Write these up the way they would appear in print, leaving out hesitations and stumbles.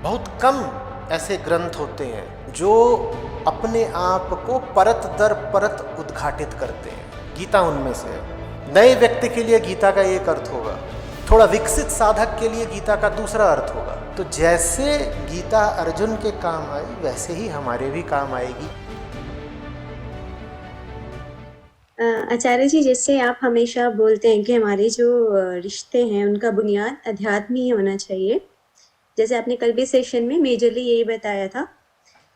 बहुत कम ऐसे ग्रंथ होते हैं जो अपने आप को परत दर परत उद्घाटित करते हैं। गीता उनमें से है। नए व्यक्ति के लिए गीता का एक अर्थ होगा, थोड़ा विकसित साधक के लिए गीता का दूसरा अर्थ होगा। तो जैसे गीता अर्जुन के काम आई वैसे ही हमारे भी काम आएगी। आचार्य जी, जैसे आप हमेशा बोलते हैं कि हमारे जो रिश्ते हैं उनका बुनियाद अध्यात्म ही होना चाहिए, जैसे आपने कल भी सेशन में मेजरली यही बताया था।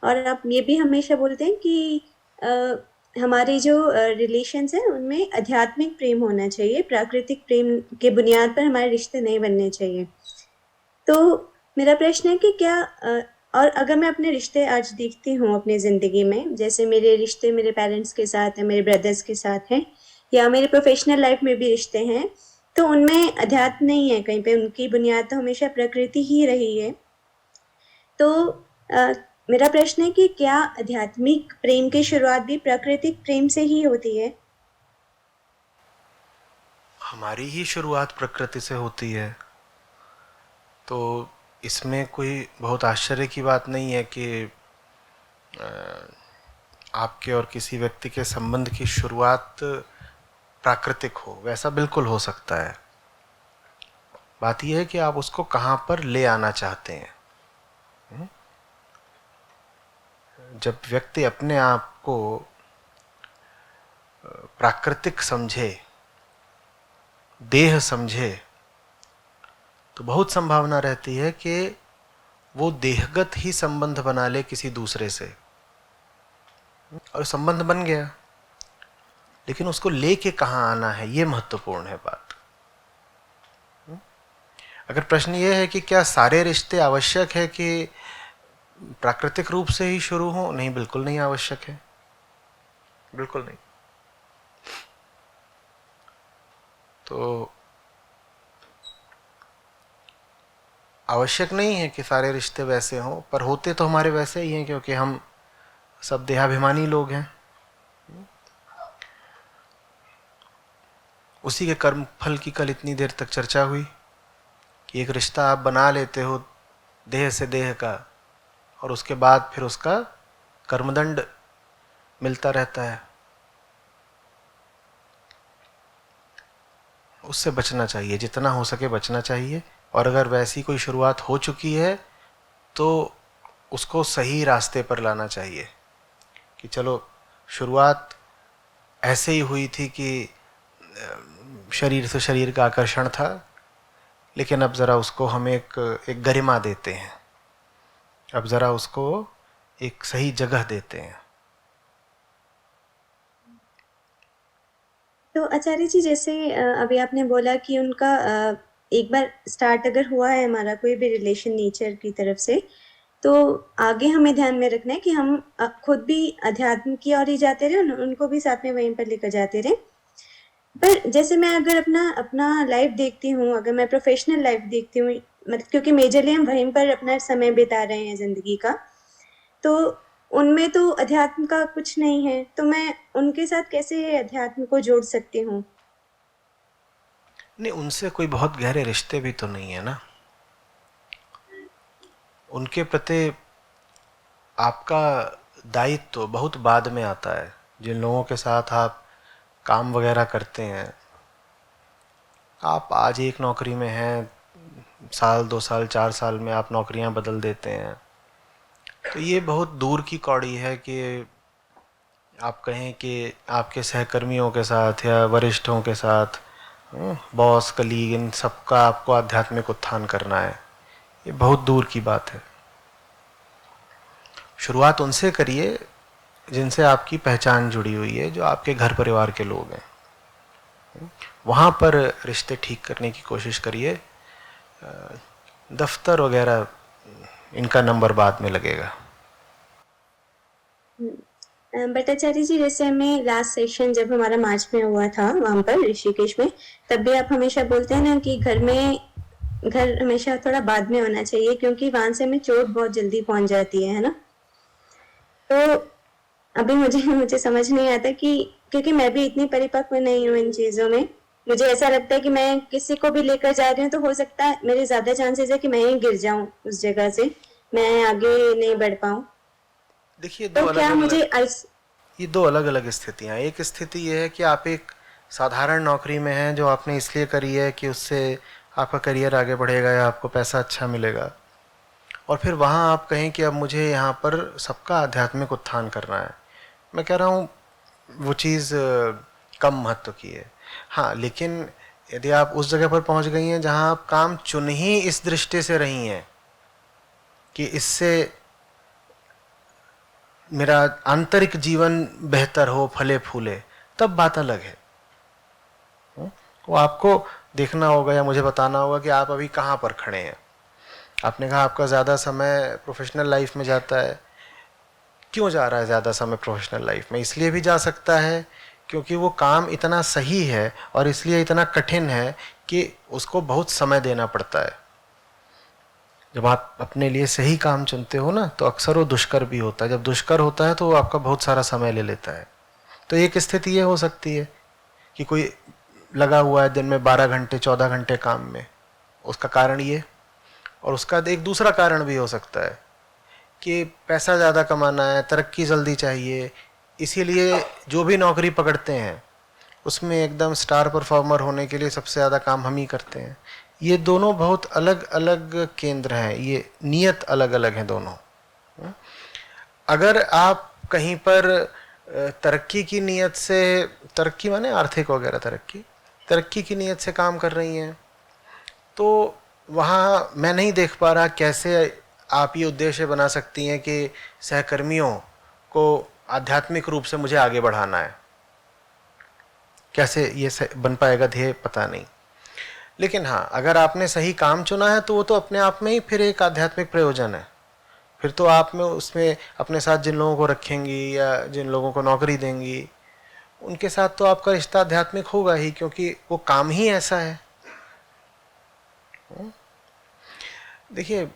और आप ये भी हमेशा बोलते हैं कि हमारे जो रिलेशंस हैं उनमें आध्यात्मिक प्रेम होना चाहिए, प्राकृतिक प्रेम के बुनियाद पर हमारे रिश्ते नहीं बनने चाहिए। तो मेरा प्रश्न है कि क्या और अगर मैं अपने रिश्ते आज देखती हूँ अपनी ज़िंदगी में, जैसे मेरे रिश्ते मेरे पेरेंट्स के साथ हैं, मेरे ब्रदर्स के साथ हैं, या मेरे प्रोफेशनल लाइफ में भी रिश्ते हैं, तो उनमें अध्यात्म नहीं है कहीं पे, उनकी बुनियाद तो हमेशा प्रकृति ही रही है। तो मेरा प्रश्न है कि क्या आध्यात्मिक प्रेम की शुरुआत भी प्राकृतिक प्रेम से ही होती है? हमारी ही शुरुआत प्रकृति से होती है, तो इसमें कोई बहुत आश्चर्य की बात नहीं है कि आपके और किसी व्यक्ति के संबंध की शुरुआत प्राकृतिक हो। वैसा बिल्कुल हो सकता है। बात यह है कि आप उसको कहाँ पर ले आना चाहते हैं। जब व्यक्ति अपने आप को प्राकृतिक समझे, देह समझे, तो बहुत संभावना रहती है कि वो देहगत ही संबंध बना ले किसी दूसरे से, और संबंध बन गया, लेकिन उसको लेके कहाँ आना है ये महत्वपूर्ण है बात। अगर प्रश्न ये है कि क्या सारे रिश्ते आवश्यक है कि प्राकृतिक रूप से ही शुरू हो, नहीं, बिल्कुल नहीं आवश्यक है, बिल्कुल नहीं। तो आवश्यक नहीं है कि सारे रिश्ते वैसे हों, पर होते तो हमारे वैसे ही हैं, क्योंकि हम सब देहाभिमानी लोग हैं। उसी के कर्म फल की कल इतनी देर तक चर्चा हुई कि एक रिश्ता आप बना लेते हो देह से देह का, और उसके बाद फिर उसका कर्मदंड मिलता रहता है। उससे बचना चाहिए, जितना हो सके बचना चाहिए। और अगर वैसी कोई शुरुआत हो चुकी है तो उसको सही रास्ते पर लाना चाहिए कि चलो शुरुआत ऐसे ही हुई थी कि शरीर से शरीर का आकर्षण था, लेकिन अब ज़रा उसको हम एक गरिमा देते हैं, अब ज़रा उसको एक सही जगह देते हैं। तो आचार्य जी, जैसे अभी आपने बोला कि उनका एक बार स्टार्ट अगर हुआ है हमारा कोई भी रिलेशन नेचर की तरफ से, तो आगे हमें ध्यान में रखना है कि हम खुद भी अध्यात्म की ओर ही जाते रहे, उनको भी साथ में वहीं पर लेकर जाते रहे। पर जैसे मैं अगर अपना अपना लाइफ देखती हूँ, अगर मैं प्रोफेशनल लाइफ देखती हूँ, मतलब क्योंकि मेजरली हम वहीं पर अपना समय बिता रहे हैं ज़िंदगी का, तो उनमें तो अध्यात्म का कुछ नहीं है, तो मैं उनके साथ कैसे अध्यात्म को जोड़ सकती हूँ? नहीं, उनसे कोई बहुत गहरे रिश्ते भी तो नहीं है ना। उनके प्रति आपका दायित्व तो बहुत बाद में आता है। जिन लोगों के साथ आप काम वगैरह करते हैं, आप आज एक नौकरी में हैं, साल 2 साल 4 साल में आप नौकरियां बदल देते हैं, तो ये बहुत दूर की कौड़ी है कि आप कहें कि आपके सहकर्मियों के साथ या वरिष्ठों के साथ, बॉस कलीग, इन सबका आपको आध्यात्मिक उत्थान करना है। ये बहुत दूर की बात है। शुरुआत उनसे करिए जिनसे आपकी पहचान जुड़ी हुई है, जो आपके घर परिवार के लोग हैं, वहाँ पर रिश्ते ठीक करने की कोशिश करिए। दफ्तर वगैरह इनका नंबर बाद में लगेगा। बट आचार्य जी, जैसे हमें लास्ट सेशन जब हमारा मार्च में हुआ था वहाँ पर ऋषिकेश में, तब भी आप हमेशा बोलते हैं ना कि घर हमेशा थोड़ा बाद में होना चाहिए, क्योंकि वहां से हमें चोट बहुत जल्दी पहुंच जाती है ना। तो अभी मुझे मुझे समझ नहीं आता कि, क्योंकि मैं भी इतनी परिपक्व नहीं हूँ इन चीज़ों में, मुझे ऐसा लगता है कि मैं किसी को भी लेकर जा रही हूँ तो हो सकता है मेरे ज़्यादा चांसेस है कि मैं ही गिर जाऊँ उस जगह से। मैं आगे नहीं बढ़ पाऊँ। देखिए तो क्या मुझे ये दो अलग अलग स्थितियाँ हैं। एक स्थिति ये है कि आप एक साधारण नौकरी में हैं जो आपने इसलिए करी है कि उससे आपका करियर आगे बढ़ेगा या आपको पैसा अच्छा मिलेगा, और फिर वहाँ आप कहें कि अब मुझे यहाँ पर सबका आध्यात्मिक उत्थान करना है। मैं कह रहा हूँ वो चीज़ कम महत्व की है। हाँ, लेकिन यदि आप उस जगह पर पहुँच गई हैं जहाँ आप काम चुन ही इस दृष्टि से रही हैं कि इससे मेरा आंतरिक जीवन बेहतर हो, फले फूले, तब बात अलग है। वो आपको देखना होगा या मुझे बताना होगा कि आप अभी कहाँ पर खड़े हैं। आपने कहा आपका ज़्यादा समय प्रोफेशनल लाइफ में जाता है। क्यों जा रहा है ज़्यादा समय प्रोफेशनल लाइफ में? इसलिए भी जा सकता है क्योंकि वो काम इतना सही है और इसलिए इतना कठिन है कि उसको बहुत समय देना पड़ता है। जब आप अपने लिए सही काम चुनते हो ना, तो अक्सर वो दुष्कर भी होता है। जब दुष्कर होता है तो वो आपका बहुत सारा समय ले लेता है। तो एक स्थिति ये हो सकती है कि कोई लगा हुआ है दिन में 12 घंटे 14 घंटे काम में, उसका कारण ये। और उसका एक दूसरा कारण भी हो सकता है कि पैसा ज़्यादा कमाना है, तरक्की जल्दी चाहिए, इसीलिए जो भी नौकरी पकड़ते हैं उसमें एकदम स्टार परफॉर्मर होने के लिए सबसे ज़्यादा काम हम ही करते हैं। ये दोनों बहुत अलग अलग केंद्र हैं, ये नियत अलग अलग हैं दोनों। अगर आप कहीं पर तरक्की की नियत से, तरक्की माने आर्थिक वगैरह तरक्की की नियत से काम कर रही हैं, तो वहाँ मैं नहीं देख पा रहा कैसे आप ये उद्देश्य बना सकती हैं कि सहकर्मियों को आध्यात्मिक रूप से मुझे आगे बढ़ाना है। कैसे ये बन पाएगा ध्येय, पता नहीं। लेकिन हाँ, अगर आपने सही काम चुना है तो वो तो अपने आप में ही फिर एक आध्यात्मिक प्रयोजन है। फिर तो आप में उसमें अपने साथ जिन लोगों को रखेंगी या जिन लोगों को नौकरी देंगी, उनके साथ तो आपका रिश्ता आध्यात्मिक होगा ही, क्योंकि वो काम ही ऐसा है। देखिए,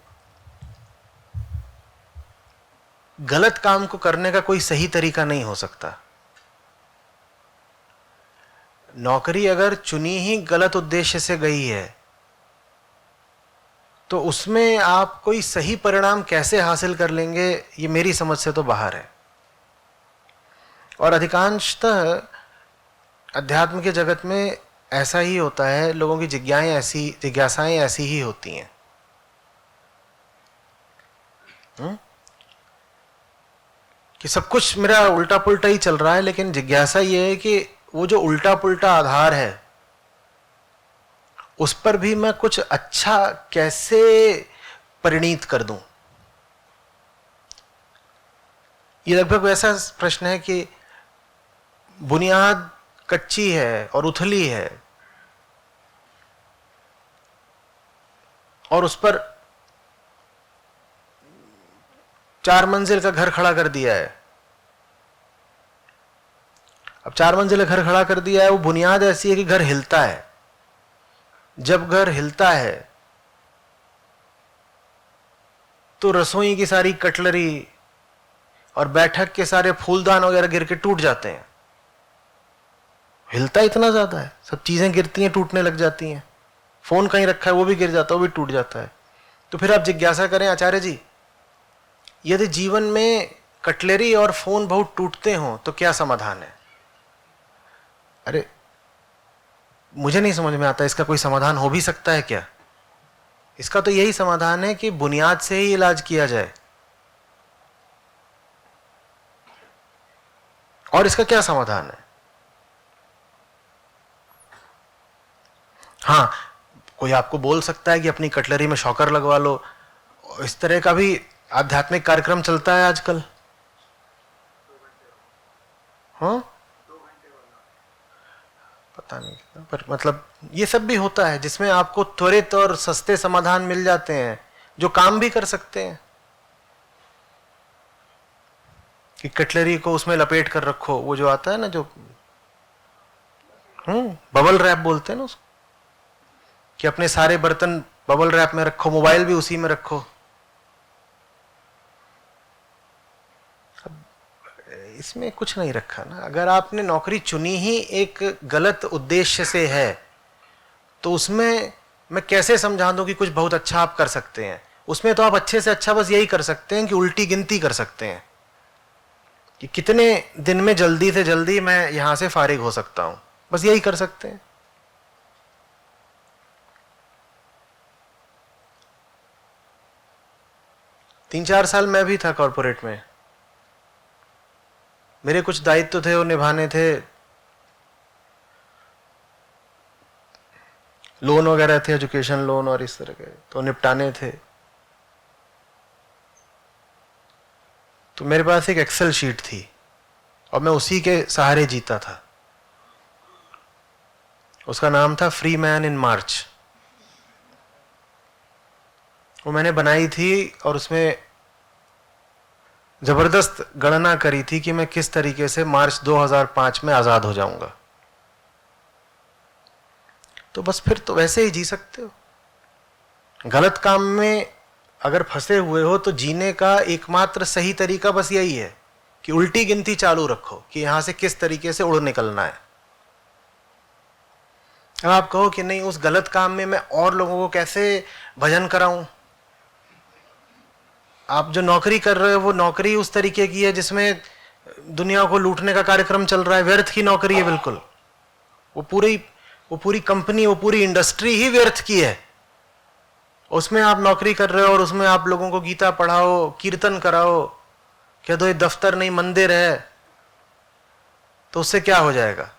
गलत काम को करने का कोई सही तरीका नहीं हो सकता। नौकरी अगर चुनी ही गलत उद्देश्य से गई है तो उसमें आप कोई सही परिणाम कैसे हासिल कर लेंगे, ये मेरी समझ से तो बाहर है। और अधिकांशतः अध्यात्म के जगत में ऐसा ही होता है, लोगों की जिज्ञासाएं ऐसी ही होती हैं। कि सब कुछ मेरा उल्टा पुल्टा ही चल रहा है, लेकिन जिज्ञासा ये है कि वो जो उल्टा पुल्टा आधार है उस पर भी मैं कुछ अच्छा कैसे परिणीत कर दूं। ये लगभग वैसा प्रश्न है कि बुनियाद कच्ची है और उथली है और उस पर 4 मंजिल का घर खड़ा कर दिया है। अब 4 मंजिल का घर खड़ा कर दिया है, वो बुनियाद ऐसी है कि घर हिलता है। जब घर हिलता है तो रसोई की सारी कटलरी और बैठक के सारे फूलदान वगैरह गिर के टूट जाते हैं। हिलता इतना ज्यादा है, सब चीजें गिरती हैं, टूटने लग जाती हैं। फोन कहीं रखा है वो भी गिर जाता है, वो भी टूट जाता है। तो फिर आप जिज्ञासा करें, आचार्य जी, यदि जीवन में कटलरी और फोन बहुत टूटते हों तो क्या समाधान है? अरे, मुझे नहीं समझ में आता इसका कोई समाधान हो भी सकता है क्या? इसका तो यही समाधान है कि बुनियाद से ही इलाज किया जाए। और इसका क्या समाधान है? हाँ, कोई आपको बोल सकता है कि अपनी कटलरी में शॉकर लगवा लो। इस तरह का भी आध्यात्मिक कार्यक्रम चलता है आजकल। हाँ, पता नहीं, पर मतलब ये सब भी होता है जिसमें आपको त्वरित और सस्ते समाधान मिल जाते हैं जो काम भी कर सकते हैं। कि कटलरी को उसमें लपेट कर रखो, वो जो आता है ना, जो बबल रैप बोलते हैं ना उसको, कि अपने सारे बर्तन बबल रैप में रखो, मोबाइल भी उसी में रखो। इसमें कुछ नहीं रखा ना। अगर आपने नौकरी चुनी ही एक गलत उद्देश्य से है तो उसमें मैं कैसे समझा दूं कि कुछ बहुत अच्छा आप कर सकते हैं? उसमें तो आप अच्छे से अच्छा बस यही कर सकते हैं कि उल्टी गिनती कर सकते हैं कि कितने दिन में जल्दी से जल्दी मैं यहां से फारिग हो सकता हूं, बस यही कर सकते हैं। तीन चार साल मैं भी था कॉरपोरेट में, मेरे कुछ दायित्व थे वो निभाने थे, लोन वगैरह थे, एजुकेशन लोन और इस तरह के तो निपटाने थे। तो मेरे पास एक एक्सेल शीट थी और मैं उसी के सहारे जीता था। उसका नाम था फ्री मैन इन मार्च। वो मैंने बनाई थी और उसमें जबरदस्त गणना करी थी कि मैं किस तरीके से मार्च 2005 में आजाद हो जाऊंगा। तो बस फिर तो वैसे ही जी सकते हो। गलत काम में अगर फंसे हुए हो तो जीने का एकमात्र सही तरीका बस यही है कि उल्टी गिनती चालू रखो कि यहां से किस तरीके से उड़ निकलना है। अब आप कहो कि नहीं, उस गलत काम में मैं और लोगों को कैसे भजन कराऊं। आप जो नौकरी कर रहे हो वो नौकरी उस तरीके की है जिसमें दुनिया को लूटने का कार्यक्रम चल रहा है, व्यर्थ की नौकरी है बिल्कुल। वो पूरी कंपनी, वो पूरी इंडस्ट्री ही व्यर्थ की है। उसमें आप नौकरी कर रहे हो और उसमें आप लोगों को गीता पढ़ाओ, कीर्तन कराओ, कह दो ये दफ्तर नहीं मंदिर है, तो उससे क्या हो जाएगा।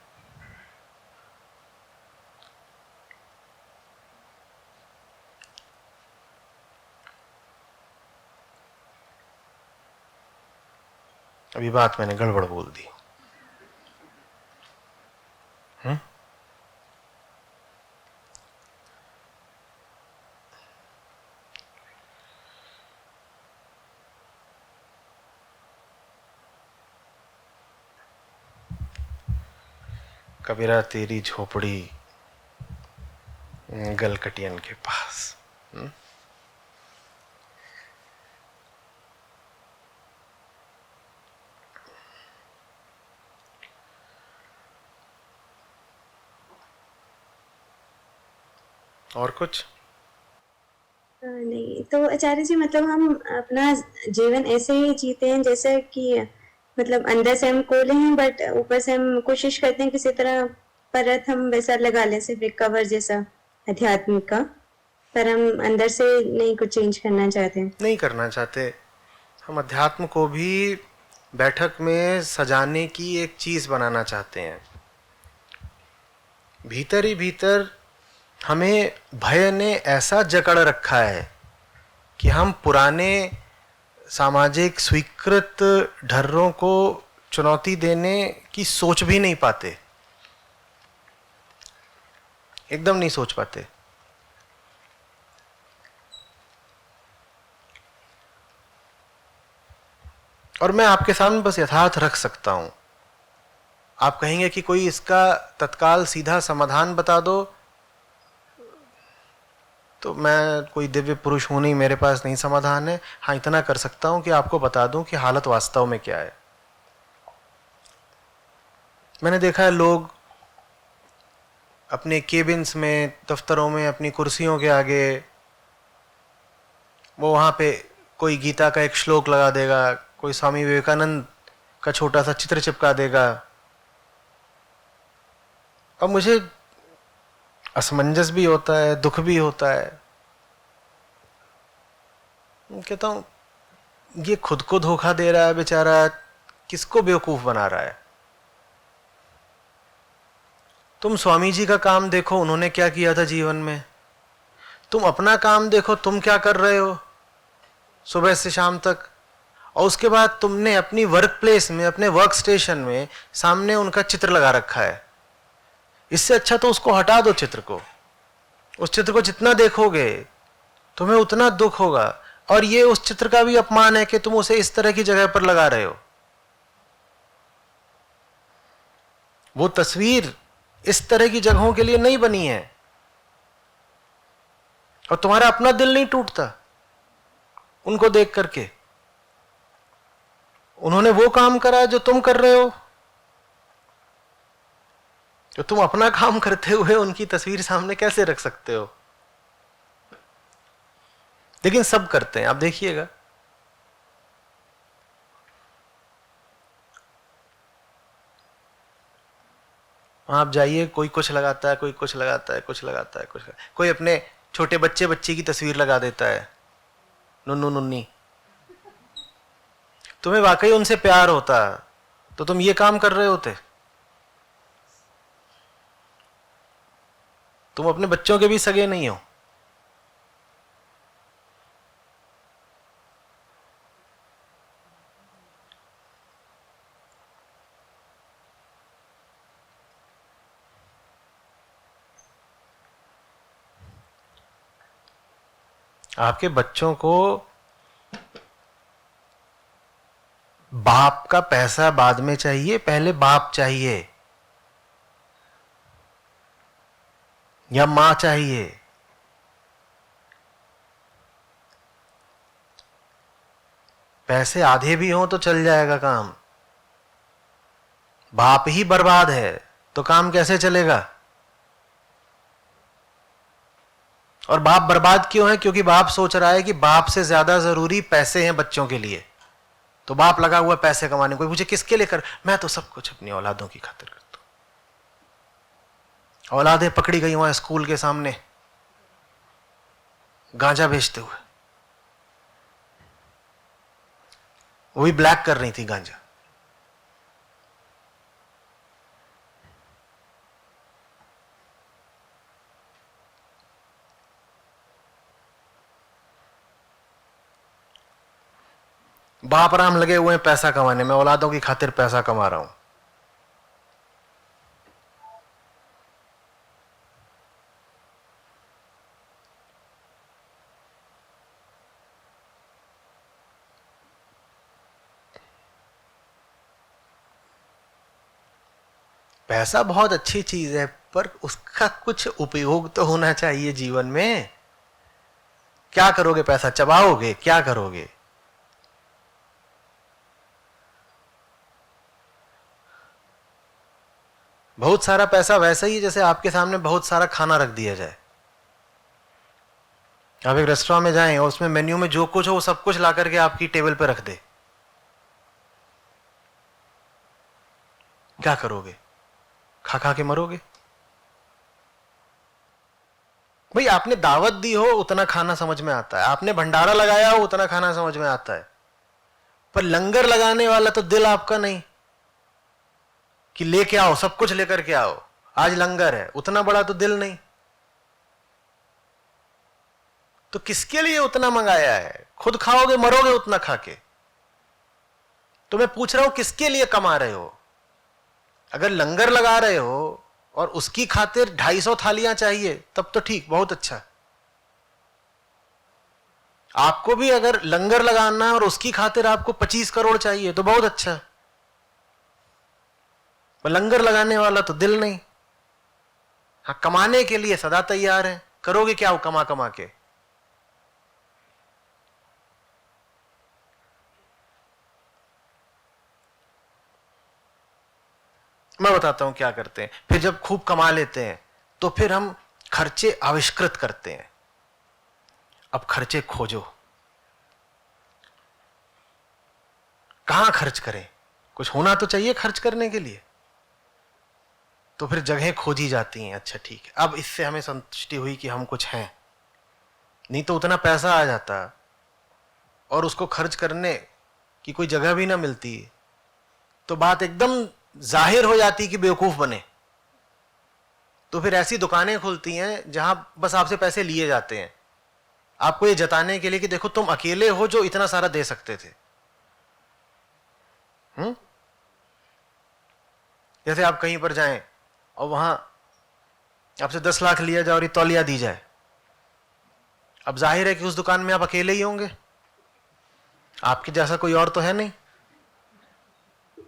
अभी बात मैंने गड़बड़ बोल दी। कबीरा तेरी झोपड़ी गलकटियन के पास। और कुछ नहीं तो आचार्य जी, मतलब हम अपना जीवन ऐसे ही जीते हैं जैसे कि मतलब अंदर से हम कोले हैं बट ऊपर से हम कोशिश करते हैं किसी तरह परत हम वैसा लगा लें, सिर्फ एक कवर जैसा अध्यात्म का, पर हम अंदर से नहीं कुछ चेंज करना चाहते। नहीं करना चाहते। हम अध्यात्म को भी बैठक में सजाने की एक चीज बनाना चाहते हैं। भीतर ही भीतर हमें भय ने ऐसा जकड़ रखा है कि हम पुराने सामाजिक स्वीकृत ढर्रों को चुनौती देने की सोच भी नहीं पाते, एकदम नहीं सोच पाते। और मैं आपके सामने बस यथार्थ रख सकता हूं। आप कहेंगे कि कोई इसका तत्काल सीधा समाधान बता दो, तो मैं कोई दिव्य पुरुष हूं नहीं, मेरे पास नहीं समाधान है। हाँ, इतना कर सकता हूं कि आपको बता दूं कि हालत वास्तव में क्या है। मैंने देखा है लोग अपने केबिन्स में, दफ्तरों में, अपनी कुर्सियों के आगे वो वहां पे कोई गीता का एक श्लोक लगा देगा, कोई स्वामी विवेकानंद का छोटा सा चित्र चिपका देगा। अब मुझे असमंजस भी होता है, दुख भी होता है। कहता हूं ये खुद को धोखा दे रहा है बेचारा, किसको बेवकूफ बना रहा है। तुम स्वामी जी का काम देखो, उन्होंने क्या किया था जीवन में। तुम अपना काम देखो, तुम क्या कर रहे हो सुबह से शाम तक। और उसके बाद तुमने अपनी वर्क प्लेस में, अपने वर्क स्टेशन में सामने उनका चित्र लगा रखा है। इससे अच्छा तो उसको हटा दो चित्र को। उस चित्र को जितना देखोगे तुम्हें उतना दुख होगा। और ये उस चित्र का भी अपमान है कि तुम उसे इस तरह की जगह पर लगा रहे हो। वो तस्वीर इस तरह की जगहों के लिए नहीं बनी है। और तुम्हारा अपना दिल नहीं टूटता उनको देख करके। उन्होंने वो काम करा जो तुम कर रहे हो, तो तुम अपना काम करते हुए उनकी तस्वीर सामने कैसे रख सकते हो। लेकिन सब करते हैं, आप देखिएगा। आप जाइए, कोई कुछ लगाता है, कोई कुछ लगाता है, कुछ लगाता है, कोई अपने छोटे बच्चे बच्ची की तस्वीर लगा देता है, नुन्नू नुन्नी। तुम्हें वाकई उनसे प्यार होता तो तुम ये काम कर रहे होते? तुम अपने बच्चों के भी सगे नहीं हो। आपके बच्चों को बाप का पैसा बाद में चाहिए, पहले बाप चाहिए या मां चाहिए? पैसे आधे भी हों तो चल जाएगा काम। बाप ही बर्बाद है तो काम कैसे चलेगा? और बाप बर्बाद क्यों है? क्योंकि बाप सोच रहा है कि बाप से ज्यादा जरूरी पैसे हैं बच्चों के लिए, तो बाप लगा हुआ पैसे कमाने। कोई पूछे किसके लिए कर, मैं तो सब कुछ अपनी औलादों की खातिर करता हूं। औलादें पकड़ी गई वहां स्कूल के सामने गांजा बेचते हुए, वो भी ब्लैक कर रही थी गांजा। बाप राम लगे हुए हैं पैसा कमाने में, औलादों की खातिर पैसा कमा रहा हूं। पैसा बहुत अच्छी चीज है, पर उसका कुछ उपयोग तो होना चाहिए जीवन में। क्या करोगे? पैसा चबाओगे? क्या करोगे? बहुत सारा पैसा वैसा ही है जैसे आपके सामने बहुत सारा खाना रख दिया जाए। आप एक रेस्टोरेंट में जाएं और उसमें मेन्यू में जो कुछ हो वो सब कुछ ला करके आपकी टेबल पे रख दे, क्या करोगे? खा खा के मरोगे। भाई आपने दावत दी हो उतना खाना समझ में आता है, आपने भंडारा लगाया हो उतना खाना समझ में आता है, पर लंगर लगाने वाला तो दिल आपका नहीं कि लेके आओ, सब कुछ लेकर के आओ, आज लंगर है, उतना बड़ा तो दिल नहीं। तो किसके लिए उतना मंगाया है? खुद खाओगे मरोगे उतना खा के। तो मैं पूछ रहा हूं किसके लिए कमा रहे हो? अगर लंगर लगा रहे हो और उसकी खातिर 250 थालियां चाहिए तब तो ठीक, बहुत अच्छा। आपको भी अगर लंगर लगाना है और उसकी खातिर आपको 25 करोड़ चाहिए तो बहुत अच्छा। पर लंगर लगाने वाला तो दिल नहीं। हाँ, कमाने के लिए सदा तैयार है। करोगे क्या हो कमा कमा के? मैं बताता हूं क्या करते हैं। फिर जब खूब कमा लेते हैं तो फिर हम खर्चे आविष्कृत करते हैं। अब खर्चे खोजो, कहां खर्च करें? कुछ होना तो चाहिए खर्च करने के लिए। तो फिर जगहें खोजी जाती हैं। अच्छा ठीक है, अब इससे हमें संतुष्टि हुई कि हम कुछ हैं। नहीं तो उतना पैसा आ जाता और उसको खर्च करने की कोई जगह भी ना मिलती तो बात एकदम जाहिर हो जाती कि बेवकूफ बने। तो फिर ऐसी दुकानें खुलती हैं जहां बस आपसे पैसे लिए जाते हैं, आपको ये जताने के लिए कि देखो तुम अकेले हो जो इतना सारा दे सकते थे। जैसे आप कहीं पर जाएं और वहां आपसे 10 लाख लिया जाए और ये तौलिया दी जाए, अब जाहिर है कि उस दुकान में आप अकेले ही होंगे, आपके जैसा कोई और तो है नहीं।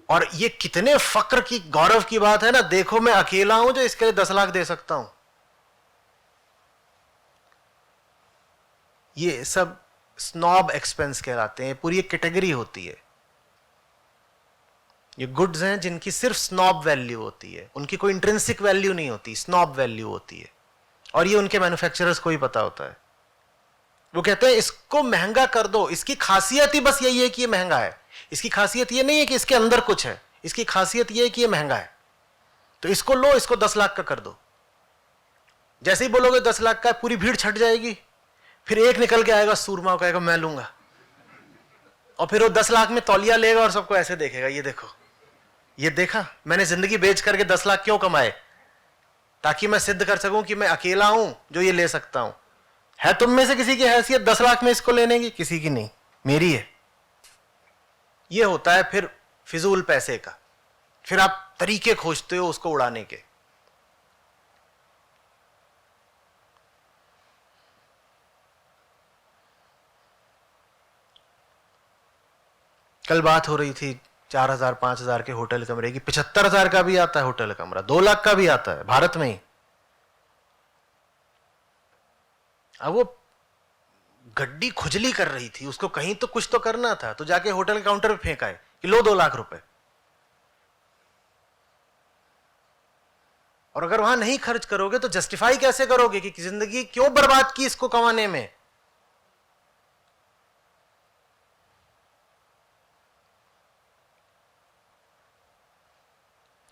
और ये कितने फक्र की, गौरव की बात है ना, देखो मैं अकेला हूं जो इसके लिए 10 लाख दे सकता हूं। ये सब स्नॉब एक्सपेंस कहलाते हैं। पूरी एक कैटेगरी होती है। ये गुड्स हैं जिनकी सिर्फ स्नॉब वैल्यू होती है, उनकी कोई इंट्रिंसिक वैल्यू नहीं होती, स्नॉब वैल्यू होती है। और ये उनके मैन्युफैक्चरर्स को ही पता होता है। वो कहते हैं इसको महंगा कर दो, इसकी खासियत ही बस यही है कि ये महंगा है, इसकी खासियत ये नहीं है कि इसके अंदर कुछ है, इसकी खासियत ये है कि ये महंगा है, तो इसको लो, इसको 10 लाख का कर दो। जैसे ही बोलोगे 10 लाख का, पूरी भीड़ छट जाएगी, फिर एक निकल के आएगा सूरमा, कहेगा मैं लूंगा, और फिर वो 10 लाख में तौलिया लेगा और सबको ऐसे देखेगा, ये देखो, ये देखा मैंने जिंदगी बेच करके 10 लाख क्यों कमाए, ताकि मैं सिद्ध कर सकूं कि मैं अकेला हूं जो ये ले सकता हूं। है तुम में से किसी की हैसियत 10 लाख में इसको लेने की? किसी की नहीं, मेरी है। ये होता है फिर फिजूल पैसे का, फिर आप तरीके खोजते हो उसको उड़ाने के। कल बात हो रही थी 4,000 5,000 के होटल कमरे की, 75,000 का भी आता है होटल कमरा, 2 लाख का भी आता है भारत में ही। अब वो गड्डी खुजली कर रही थी, उसको कहीं तो कुछ तो करना था, तो जाके होटल के काउंटर पे फेंका है कि लो 2 लाख रुपए। और अगर वहां नहीं खर्च करोगे तो जस्टिफाई कैसे करोगे कि जिंदगी क्यों बर्बाद की इसको कमाने में?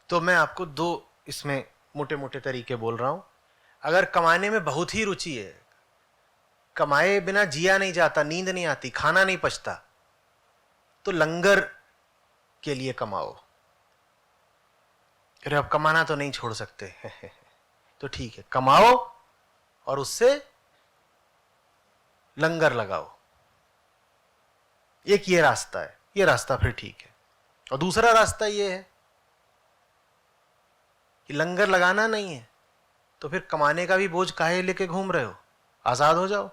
तो मैं आपको 2 इसमें मोटे मोटे तरीके बोल रहा हूं। अगर कमाने में बहुत ही रुचि है, कमाए बिना जिया नहीं जाता, नींद नहीं आती, खाना नहीं पचता, तो लंगर के लिए कमाओ। अरे अब कमाना तो नहीं छोड़ सकते तो ठीक है, कमाओ और उससे लंगर लगाओ। एक ये रास्ता है, ये रास्ता फिर ठीक है। और दूसरा रास्ता ये है कि लंगर लगाना नहीं है तो फिर कमाने का भी बोझ काहे लेके घूम रहे हो, आजाद हो जाओ।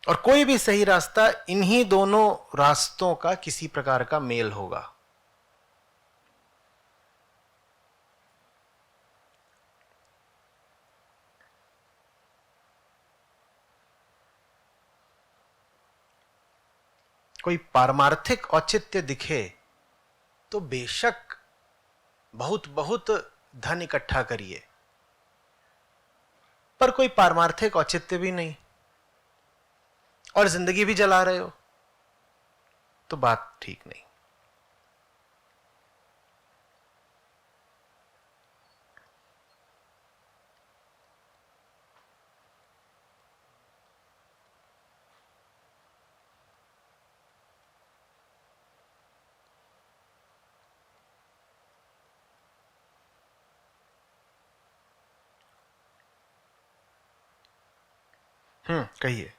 और कोई भी सही रास्ता इन्हीं दोनों रास्तों का किसी प्रकार का मेल होगा। कोई पारमार्थिक औचित्य दिखे तो बेशक बहुत बहुत धन इकट्ठा करिए, पर कोई पारमार्थिक औचित्य भी नहीं और जिंदगी भी जला रहे हो तो बात ठीक नहीं। कहिए।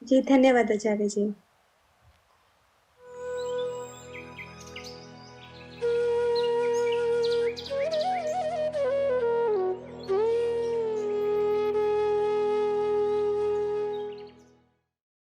जी धन्यवाद आचार्य जी।